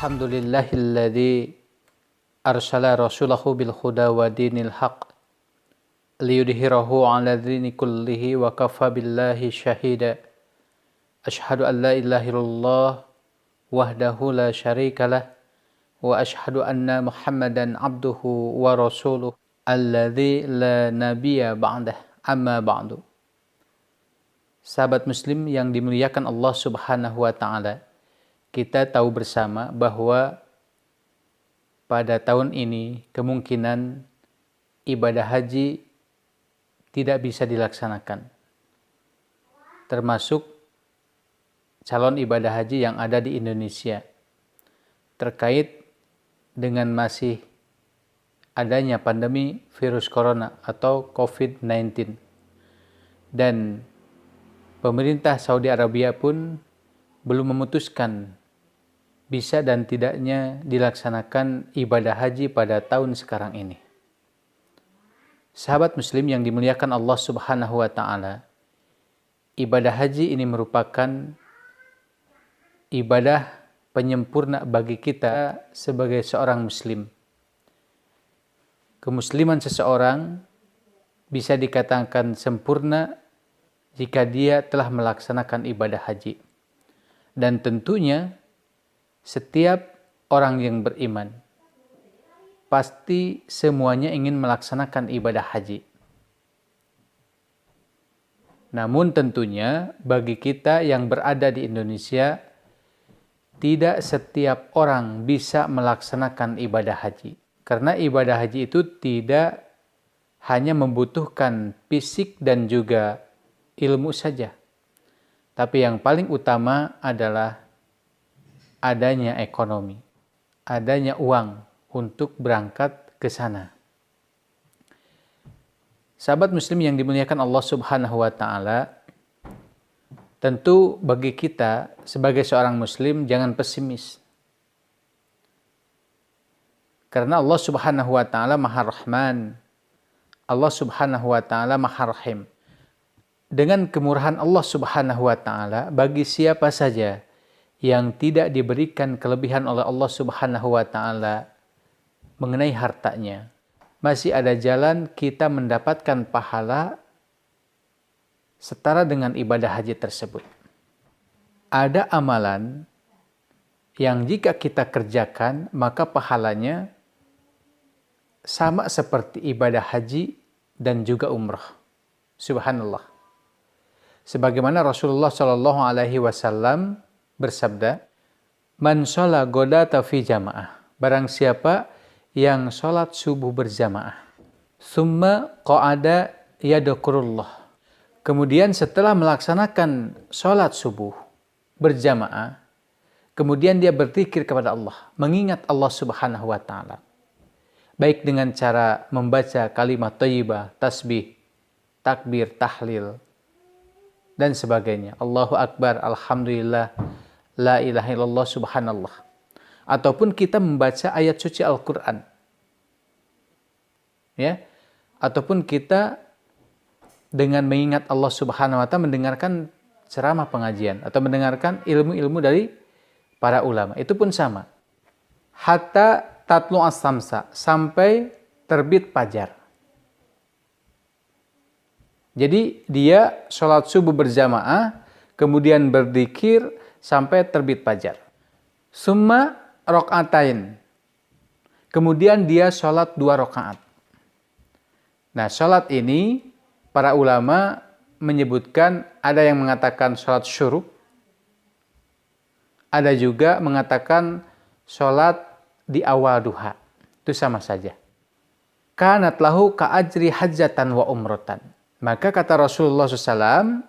Alhamdulillahilladzi arsala rasulahu bil huda wa dinil haq liyudhhirahu 'ala dini kullihi wa kafa billahi syahida. Asyhadu an la ilaha illallah wahdahu la syarikalah wa asyhadu anna Muhammadan abduhu wa rasuluh alladzi la nabiyya ba'dah, amma ba'du. Sahabat muslim yang dimuliakan Allah Subhanahu wa taala, kita tahu bersama bahwa pada tahun ini kemungkinan ibadah haji tidak bisa dilaksanakan, termasuk calon ibadah haji yang ada di Indonesia, terkait dengan masih adanya pandemi virus corona atau COVID-19. Dan pemerintah Saudi Arabia pun belum memutuskan bisa dan tidaknya dilaksanakan ibadah haji pada tahun sekarang ini. Sahabat muslim yang dimuliakan Allah Subhanahu wa taala, ibadah haji ini merupakan ibadah penyempurna bagi kita sebagai seorang muslim. Kemusliman seseorang bisa dikatakan sempurna jika dia telah melaksanakan ibadah haji. Dan tentunya setiap orang yang beriman pasti semuanya ingin melaksanakan ibadah haji. Namun tentunya bagi kita yang berada di Indonesia, tidak setiap orang bisa melaksanakan ibadah haji. Karena ibadah haji itu tidak hanya membutuhkan fisik dan juga ilmu saja. Tapi yang paling utama adalah adanya ekonomi, adanya uang untuk berangkat ke sana. Sahabat muslim yang dimuliakan Allah Subhanahu wa taala, tentu bagi kita sebagai seorang muslim jangan pesimis. Karena Allah Subhanahu wa taala Maha Rahman, Allah Subhanahu wa taala Maha Rahim. Dengan kemurahan Allah Subhanahu wa taala, bagi siapa saja yang tidak diberikan kelebihan oleh Allah Subhanahu wa taala mengenai hartanya, masih ada jalan kita mendapatkan pahala setara dengan ibadah haji tersebut. Ada amalan yang jika kita kerjakan maka pahalanya sama seperti ibadah haji dan juga umrah. Subhanallah. Sebagaimana Rasulullah Shallallahu Alaihi Wasallam bersabda, "Man sholat godata fi jamaah." Barang siapa yang sholat subuh berjamaah, summa qa'ada yadkurullah. Kemudian setelah melaksanakan sholat subuh berjamaah, kemudian dia berzikir kepada Allah, mengingat Allah Subhanahu wa taala. Baik dengan cara membaca kalimat thayyibah, tasbih, takbir, tahlil, dan sebagainya. Allahu Akbar, Alhamdulillah, La ilaha illallah, Subhanallah. Ataupun kita membaca ayat suci Al-Quran. Ya, ataupun kita dengan mengingat Allah Subhanahu wa ta'ala mendengarkan ceramah pengajian atau mendengarkan ilmu-ilmu dari para ulama. Itu pun sama. Hatta tatlu as-samsa, sampai terbit fajar. Jadi dia sholat subuh berjamaah, kemudian berzikir sampai terbit fajar. Summa rokaatain. Kemudian dia sholat 2 rakaat. Nah, sholat ini para ulama menyebutkan, ada yang mengatakan sholat syuruk, ada juga mengatakan sholat di awal duha. Itu sama saja. Kanat lahu ka'ajri hajjatan wa umrotan. Maka kata Rasulullah SAW,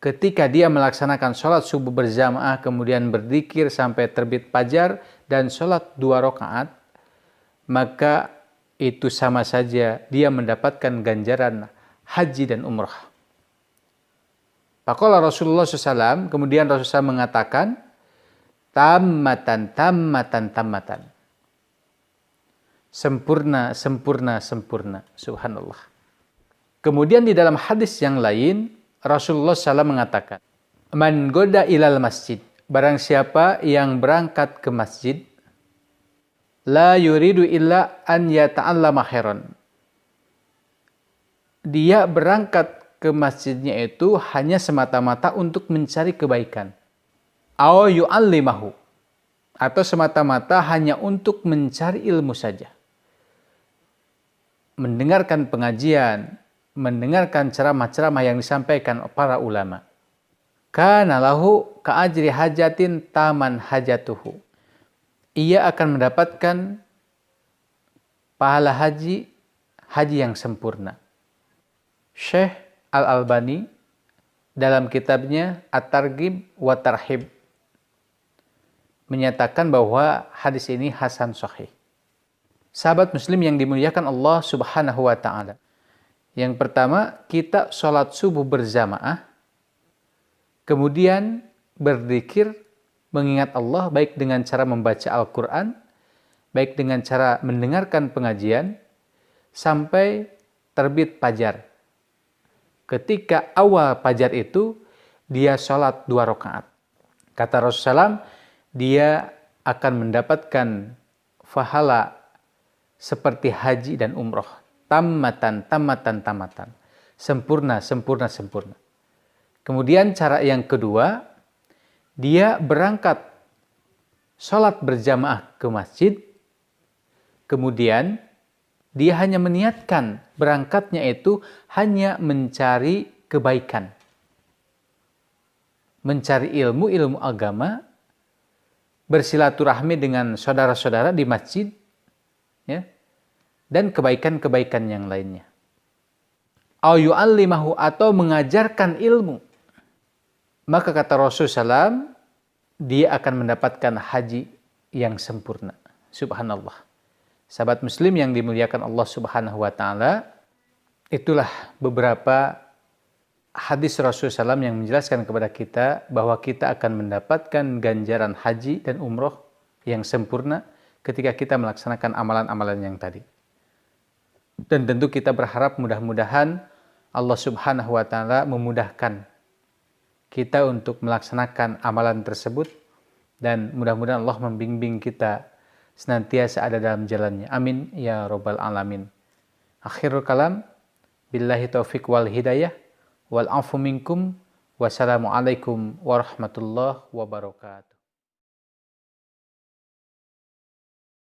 ketika dia melaksanakan sholat subuh berjamaah, kemudian berzikir sampai terbit fajar, dan sholat 2 rakaat, maka itu sama saja dia mendapatkan ganjaran haji dan umrah. Faqala Rasulullah SAW, kemudian Rasulullah mengatakan, tammatan, tammatan, tammatan. Sempurna, sempurna, sempurna. Subhanallah. Kemudian di dalam hadis yang lain, Rasulullah SAW mengatakan, Man goda ilal masjid. barang siapa yang berangkat ke masjid, la yuridu illa an yata'allama khairan. Dia berangkat ke masjidnya itu hanya semata-mata untuk mencari kebaikan. Aw yu'allimahu. Atau semata-mata hanya untuk mencari ilmu saja. Mendengarkan pengajian, mendengarkan ceramah-ceramah yang disampaikan para ulama. Kana lahu ka'ajri hajatin taman hajatuhu. Ia akan mendapatkan pahala haji yang sempurna. Syekh Al-Albani dalam kitabnya At-Targhib wa Tarhib menyatakan bahwa hadis ini hasan sahih. Sahabat muslim yang dimuliakan Allah Subhanahu wa taala. Yang pertama, kita sholat subuh berjamaah, kemudian berzikir, mengingat Allah baik dengan cara membaca Al-Qur'an, baik dengan cara mendengarkan pengajian sampai terbit fajar. Ketika awal fajar itu dia sholat 2 rakaat. Kata Rasulullah, dia akan mendapatkan pahala seperti haji dan umroh. Tammatan. Sempurna. Kemudian cara yang kedua, dia berangkat sholat berjamaah ke masjid. Kemudian dia hanya meniatkan berangkatnya itu hanya mencari kebaikan. Mencari ilmu agama, bersilaturahmi dengan saudara-saudara di masjid, ya, dan kebaikan-kebaikan yang lainnya. Au yu'allimahu, atau mengajarkan ilmu. Maka kata Rasulullah SAW, dia akan mendapatkan haji yang sempurna. Subhanallah. Sahabat muslim yang dimuliakan Allah Subhanahu wa taala, itulah beberapa hadis Rasulullah SAW yang menjelaskan kepada kita bahwa kita akan mendapatkan ganjaran haji dan umroh yang sempurna ketika kita melaksanakan amalan-amalan yang tadi. Dan tentu kita berharap mudah-mudahan Allah Subhanahu wa taala memudahkan kita untuk melaksanakan amalan tersebut, dan mudah-mudahan Allah membimbing kita senantiasa ada dalam jalannya. Amin ya rabbal alamin. Akhirul kalam, billahi taufiq wal hidayah, wal afu minkum, wassalamualaikum warahmatullahi wabarakatuh.